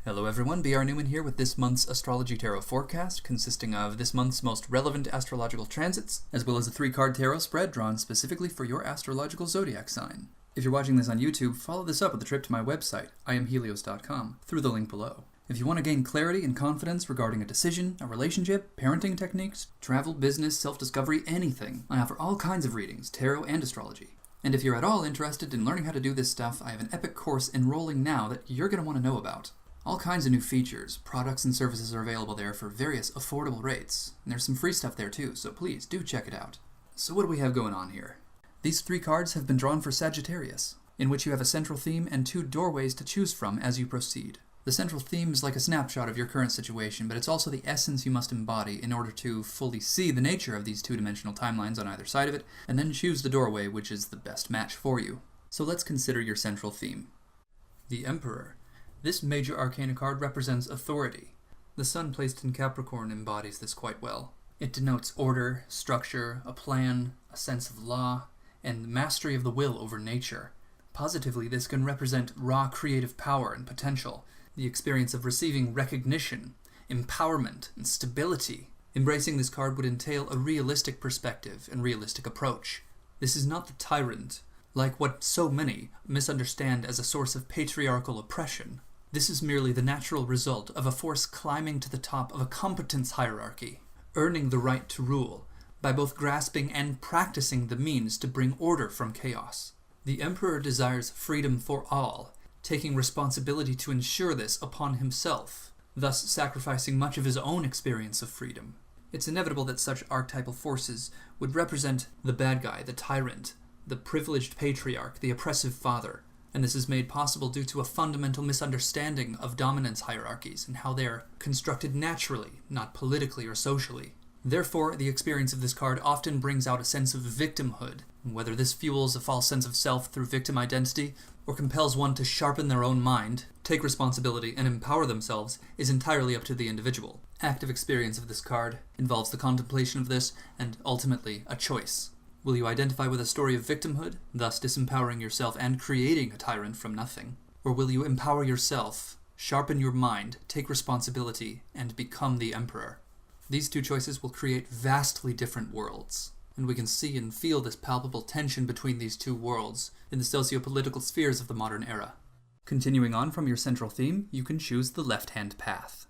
Hello everyone, BR Newman here with this month's Astrology Tarot forecast, consisting of this month's most relevant astrological transits, as well as a 3-card tarot spread drawn specifically for your astrological zodiac sign. If you're watching this on YouTube, follow this up with a trip to my website, IamHelios.com, through the link below. If you want to gain clarity and confidence regarding a decision, a relationship, parenting techniques, travel, business, self-discovery, anything, I offer all kinds of readings, tarot and astrology. And if you're at all interested in learning how to do this stuff, I have an epic course enrolling now that you're going to want to know about. All kinds of new features, products and services are available there for various affordable rates. And there's some free stuff there too, so please do check it out. So what do we have going on here? These 3 cards have been drawn for Sagittarius, in which you have a central theme and 2 doorways to choose from as you proceed. The central theme is like a snapshot of your current situation, but it's also the essence you must embody in order to fully see the nature of these 2-dimensional timelines on either side of it, and then choose the doorway which is the best match for you. So let's consider your central theme. The Emperor. This major arcana card represents authority. The sun placed in Capricorn embodies this quite well. It denotes order, structure, a plan, a sense of law, and mastery of the will over nature. Positively, this can represent raw creative power and potential, the experience of receiving recognition, empowerment, and stability. Embracing this card would entail a realistic perspective and realistic approach. This is not the tyrant, like what so many misunderstand as a source of patriarchal oppression. This is merely the natural result of a force climbing to the top of a competence hierarchy, earning the right to rule, by both grasping and practicing the means to bring order from chaos. The Emperor desires freedom for all, taking responsibility to ensure this upon himself, thus sacrificing much of his own experience of freedom. It's inevitable that such archetypal forces would represent the bad guy, the tyrant, the privileged patriarch, the oppressive father, and this is made possible due to a fundamental misunderstanding of dominance hierarchies and how they are constructed naturally, not politically or socially. Therefore, the experience of this card often brings out a sense of victimhood. Whether this fuels a false sense of self through victim identity, or compels one to sharpen their own mind, take responsibility, and empower themselves, is entirely up to the individual. Active experience of this card involves the contemplation of this, and ultimately, a choice. Will you identify with a story of victimhood, thus disempowering yourself and creating a tyrant from nothing? Or will you empower yourself, sharpen your mind, take responsibility, and become the Emperor? These 2 choices will create vastly different worlds, and we can see and feel this palpable tension between these 2 worlds in the socio-political spheres of the modern era. Continuing on from your central theme, you can choose the left-hand path.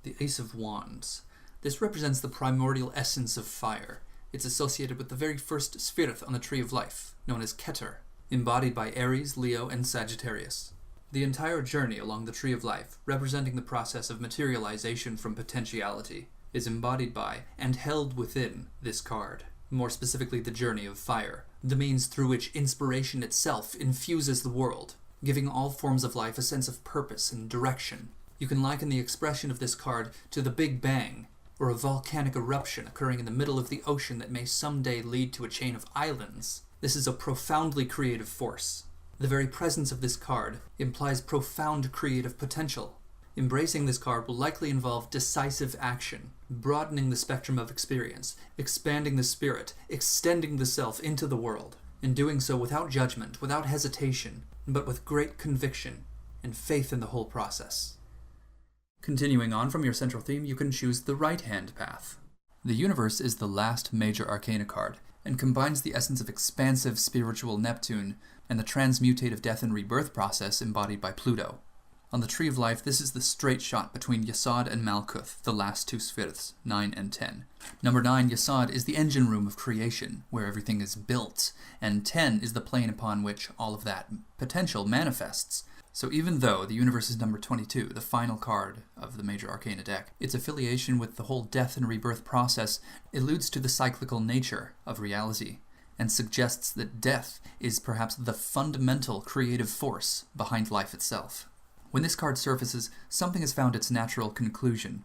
The Ace of Wands. This represents the primordial essence of fire. It's associated with the very first spirit on the Tree of Life, known as Keter, embodied by Aries, Leo, and Sagittarius. The entire journey along the Tree of Life, representing the process of materialization from potentiality, is embodied by and held within this card. More specifically, the journey of fire, the means through which inspiration itself infuses the world, giving all forms of life a sense of purpose and direction. You can liken the expression of this card to the Big Bang, or a volcanic eruption occurring in the middle of the ocean that may someday lead to a chain of islands. This is a profoundly creative force. The very presence of this card implies profound creative potential. Embracing this card will likely involve decisive action, broadening the spectrum of experience, expanding the spirit, extending the self into the world, and doing so without judgment, without hesitation, but with great conviction and faith in the whole process. Continuing on from your central theme, you can choose the right-hand path. The Universe is the last major arcana card, and combines the essence of expansive spiritual Neptune and the transmutative death and rebirth process embodied by Pluto. On the Tree of Life, this is the straight shot between Yesod and Malkuth, the last 2 spheres, 9 and 10. Number 9, Yesod, is the engine room of creation, where everything is built, and 10 is the plane upon which all of that potential manifests. So even though the Universe is number 22, the final card of the major arcana deck, its affiliation with the whole death and rebirth process alludes to the cyclical nature of reality, and suggests that death is perhaps the fundamental creative force behind life itself. When this card surfaces, something has found its natural conclusion.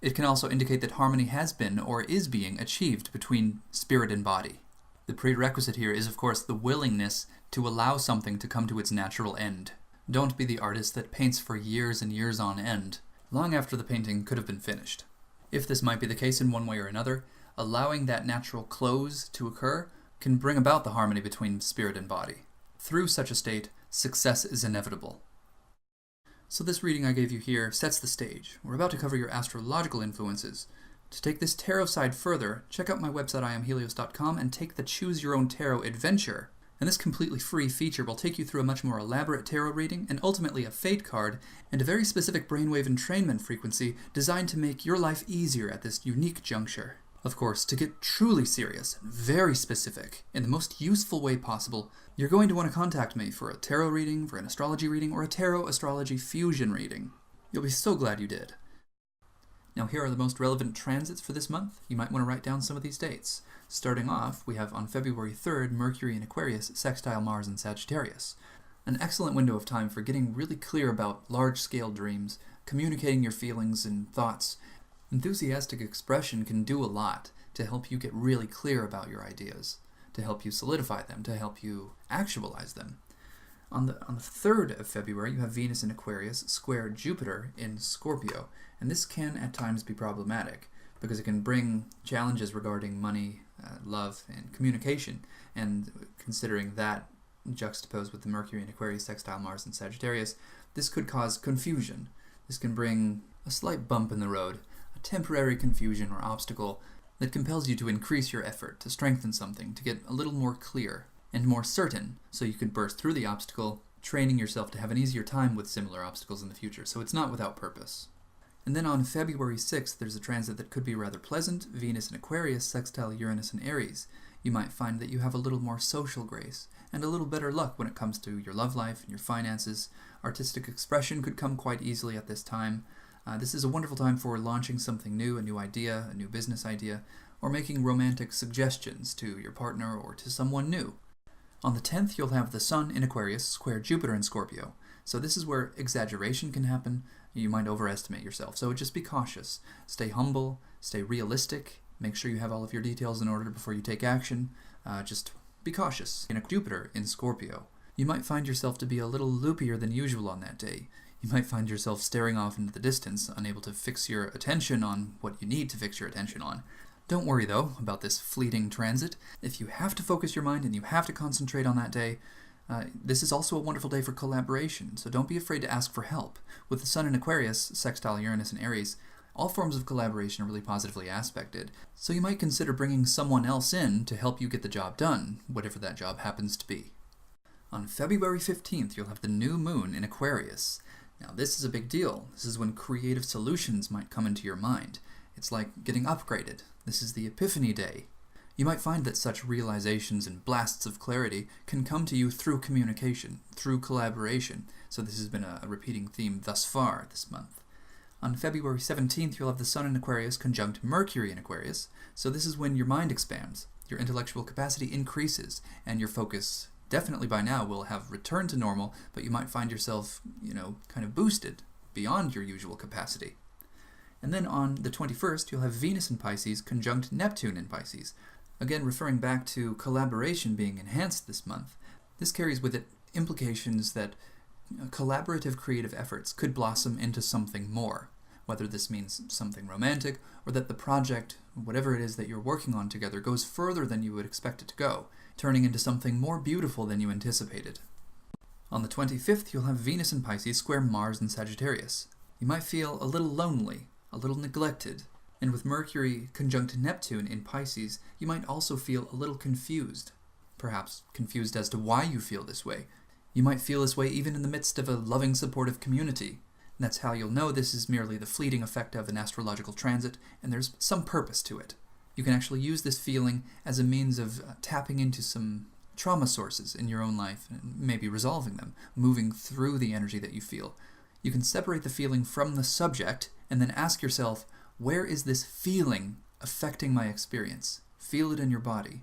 It can also indicate that harmony has been or is being achieved between spirit and body. The prerequisite here is, of course, the willingness to allow something to come to its natural end. Don't be the artist that paints for years and years on end, long after the painting could have been finished. If this might be the case in one way or another, allowing that natural close to occur can bring about the harmony between spirit and body. Through such a state, success is inevitable. So this reading I gave you here sets the stage. We're about to cover your astrological influences. To take this tarot side further, check out my website IamHelios.com and take the Choose Your Own Tarot adventure. And this completely free feature will take you through a much more elaborate tarot reading and ultimately a fate card and a very specific brainwave entrainment frequency designed to make your life easier at this unique juncture. Of course, to get truly serious and very specific in the most useful way possible, you're going to want to contact me for a tarot reading, for an astrology reading, or a tarot-astrology fusion reading. You'll be so glad you did. Now here are the most relevant transits for this month. You might want to write down some of these dates. Starting off, we have on February 3rd, Mercury in Aquarius sextile Mars in Sagittarius. An excellent window of time for getting really clear about large-scale dreams, communicating your feelings and thoughts. Enthusiastic expression can do a lot to help you get really clear about your ideas, to help you solidify them, to help you actualize them. On the 3rd of February, you have Venus in Aquarius square Jupiter in Scorpio, and this can at times be problematic because it can bring challenges regarding money, love, and communication, and considering that juxtaposed with the Mercury in Aquarius sextile Mars in Sagittarius, this could cause confusion. This can bring a slight bump in the road, a temporary confusion or obstacle that compels you to increase your effort, to strengthen something, to get a little more clear and more certain so you can burst through the obstacle, training yourself to have an easier time with similar obstacles in the future, so it's not without purpose. And then on February 6th, there's a transit that could be rather pleasant, Venus in Aquarius sextile Uranus in Aries. You might find that you have a little more social grace and a little better luck when it comes to your love life and your finances. Artistic expression could come quite easily at this time. This is a wonderful time for launching something new, a new idea, a new business idea, or making romantic suggestions to your partner or to someone new. On the 10th, you'll have the Sun in Aquarius square Jupiter in Scorpio. So this is where exaggeration can happen. You might overestimate yourself, so just be cautious. Stay humble, stay realistic, make sure you have all of your details in order before you take action. Just be cautious. In Jupiter in Scorpio, you might find yourself to be a little loopier than usual on that day. You might find yourself staring off into the distance, unable to fix your attention on what you need to fix your attention on. Don't worry, though, about this fleeting transit. If you have to focus your mind and you have to concentrate on that day, this is also a wonderful day for collaboration, so don't be afraid to ask for help. With the Sun in Aquarius, sextile Uranus in Aries, all forms of collaboration are really positively aspected, so you might consider bringing someone else in to help you get the job done, whatever that job happens to be. On February 15th, you'll have the new moon in Aquarius. Now this is a big deal. This is when creative solutions might come into your mind. It's like getting upgraded. This is the Epiphany Day. You might find that such realizations and blasts of clarity can come to you through communication, through collaboration, so this has been a repeating theme thus far this month. On February 17th, you'll have the Sun in Aquarius conjunct Mercury in Aquarius, so this is when your mind expands, your intellectual capacity increases, and your focus definitely by now will have returned to normal, but you might find yourself, kind of boosted beyond your usual capacity. And then on the 21st, you'll have Venus in Pisces conjunct Neptune in Pisces. Again, referring back to collaboration being enhanced this month, this carries with it implications that collaborative creative efforts could blossom into something more, whether this means something romantic or that the project, whatever it is that you're working on together, goes further than you would expect it to go, turning into something more beautiful than you anticipated. On the 25th, you'll have Venus in Pisces square Mars in Sagittarius. You might feel a little lonely, a little neglected, and with Mercury conjunct Neptune in Pisces, you might also feel a little confused. Perhaps confused as to why you feel this way. You might feel this way even in the midst of a loving, supportive community. And that's how you'll know this is merely the fleeting effect of an astrological transit, and there's some purpose to it. You can actually use this feeling as a means of tapping into some trauma sources in your own life, and maybe resolving them, moving through the energy that you feel. You can separate the feeling from the subject, and then ask yourself, where is this feeling affecting my experience? Feel it in your body.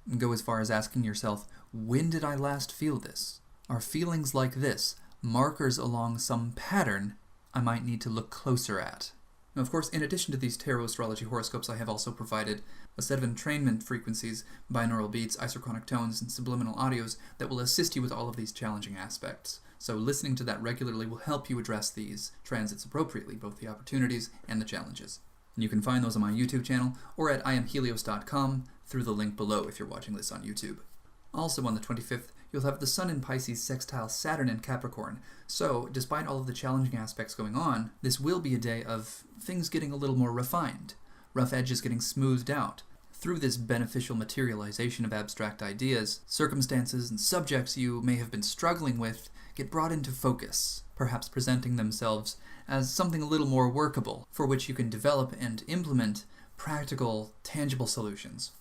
And go as far as asking yourself, when did I last feel this? Are feelings like this markers along some pattern I might need to look closer at? Now, of course, in addition to these tarot astrology horoscopes, I have also provided a set of entrainment frequencies, binaural beats, isochronic tones, and subliminal audios that will assist you with all of these challenging aspects. So listening to that regularly will help you address these transits appropriately, both the opportunities and the challenges. And you can find those on my YouTube channel or at IamHelios.com through the link below if you're watching this on YouTube. Also on the 25th, you'll have the Sun in Pisces sextile Saturn in Capricorn. So, despite all of the challenging aspects going on, this will be a day of things getting a little more refined, rough edges getting smoothed out. Through this beneficial materialization of abstract ideas, circumstances and subjects you may have been struggling with get brought into focus, perhaps presenting themselves as something a little more workable, for which you can develop and implement practical, tangible solutions.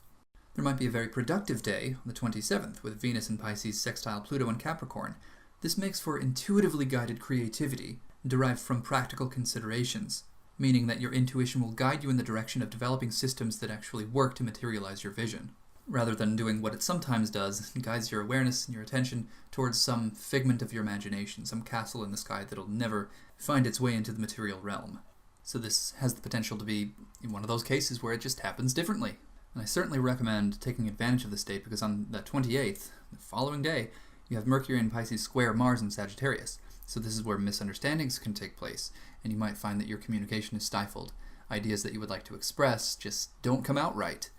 There might be a very productive day, on the 27th, with Venus in Pisces sextile Pluto in Capricorn. This makes for intuitively guided creativity, derived from practical considerations, meaning that your intuition will guide you in the direction of developing systems that actually work to materialize your vision, rather than doing what it sometimes does, guides your awareness and your attention towards some figment of your imagination, some castle in the sky that'll never find its way into the material realm. So this has the potential to be one of those cases where it just happens differently. And I certainly recommend taking advantage of this date because on the 28th, the following day, you have Mercury in Pisces square Mars in Sagittarius. So this is where misunderstandings can take place, and you might find that your communication is stifled. Ideas that you would like to express just don't come out right.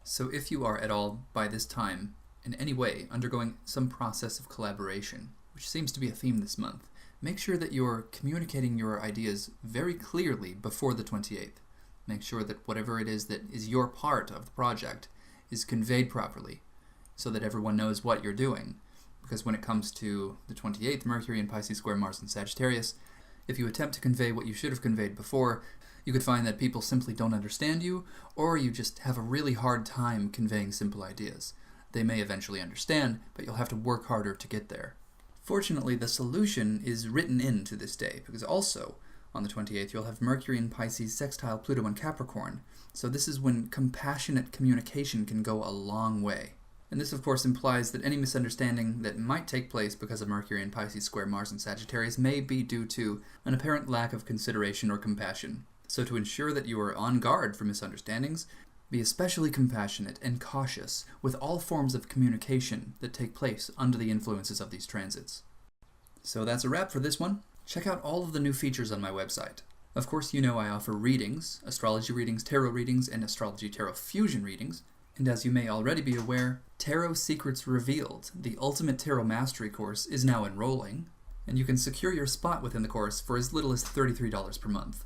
So if you are at all, by this time, in any way, undergoing some process of collaboration, which seems to be a theme this month, make sure that you're communicating your ideas very clearly before the 28th. Make sure that whatever it is that is your part of the project is conveyed properly, so that everyone knows what you're doing. Because when it comes to the 28th, Mercury in Pisces square Mars in Sagittarius, if you attempt to convey what you should have conveyed before, you could find that people simply don't understand you, or you just have a really hard time conveying simple ideas. They may eventually understand, but you'll have to work harder to get there. Fortunately, the solution is written into this day, because also, on the 28th, you'll have Mercury in Pisces sextile Pluto in Capricorn, so this is when compassionate communication can go a long way. And this, of course, implies that any misunderstanding that might take place because of Mercury in Pisces square Mars in Sagittarius may be due to an apparent lack of consideration or compassion. So to ensure that you are on guard for misunderstandings, be especially compassionate and cautious with all forms of communication that take place under the influences of these transits. So that's a wrap for this one. Check out all of the new features on my website. Of course, you know I offer readings, astrology readings, tarot readings, and astrology tarot fusion readings. And as you may already be aware, Tarot Secrets Revealed, the Ultimate Tarot Mastery course, is now enrolling, and you can secure your spot within the course for as little as $33 per month.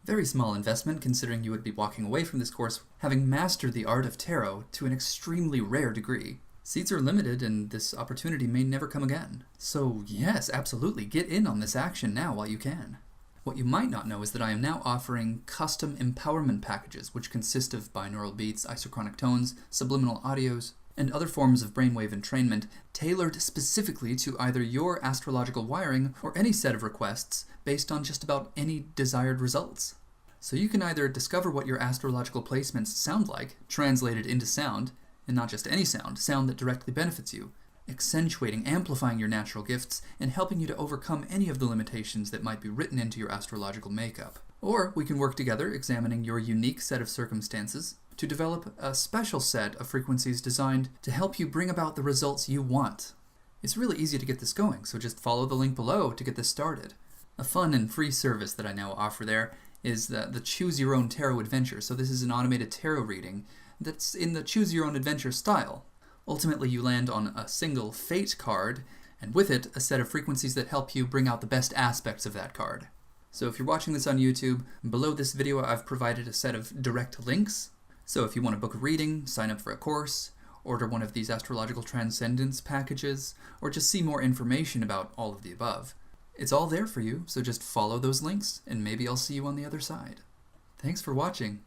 Very small investment considering you would be walking away from this course having mastered the art of tarot to an extremely rare degree. Seats are limited and this opportunity may never come again. So yes, absolutely, get in on this action now while you can. What you might not know is that I am now offering custom empowerment packages, which consist of binaural beats, isochronic tones, subliminal audios, and other forms of brainwave entrainment tailored specifically to either your astrological wiring or any set of requests based on just about any desired results. So you can either discover what your astrological placements sound like, translated into sound, and not just any sound, sound that directly benefits you, accentuating, amplifying your natural gifts, and helping you to overcome any of the limitations that might be written into your astrological makeup. Or we can work together examining your unique set of circumstances to develop a special set of frequencies designed to help you bring about the results you want. It's really easy to get this going, so just follow the link below to get this started. A fun and free service that I now offer there is the Choose Your Own Tarot Adventure. So this is an automated tarot reading that's in the Choose Your Own Adventure style. Ultimately, you land on a single fate card, and with it, a set of frequencies that help you bring out the best aspects of that card. So if you're watching this on YouTube, below this video I've provided a set of direct links. So if you want to book a reading, sign up for a course, order one of these Astrological Transcendence Packages, or just see more information about all of the above, it's all there for you, so just follow those links, and maybe I'll see you on the other side. Thanks for watching.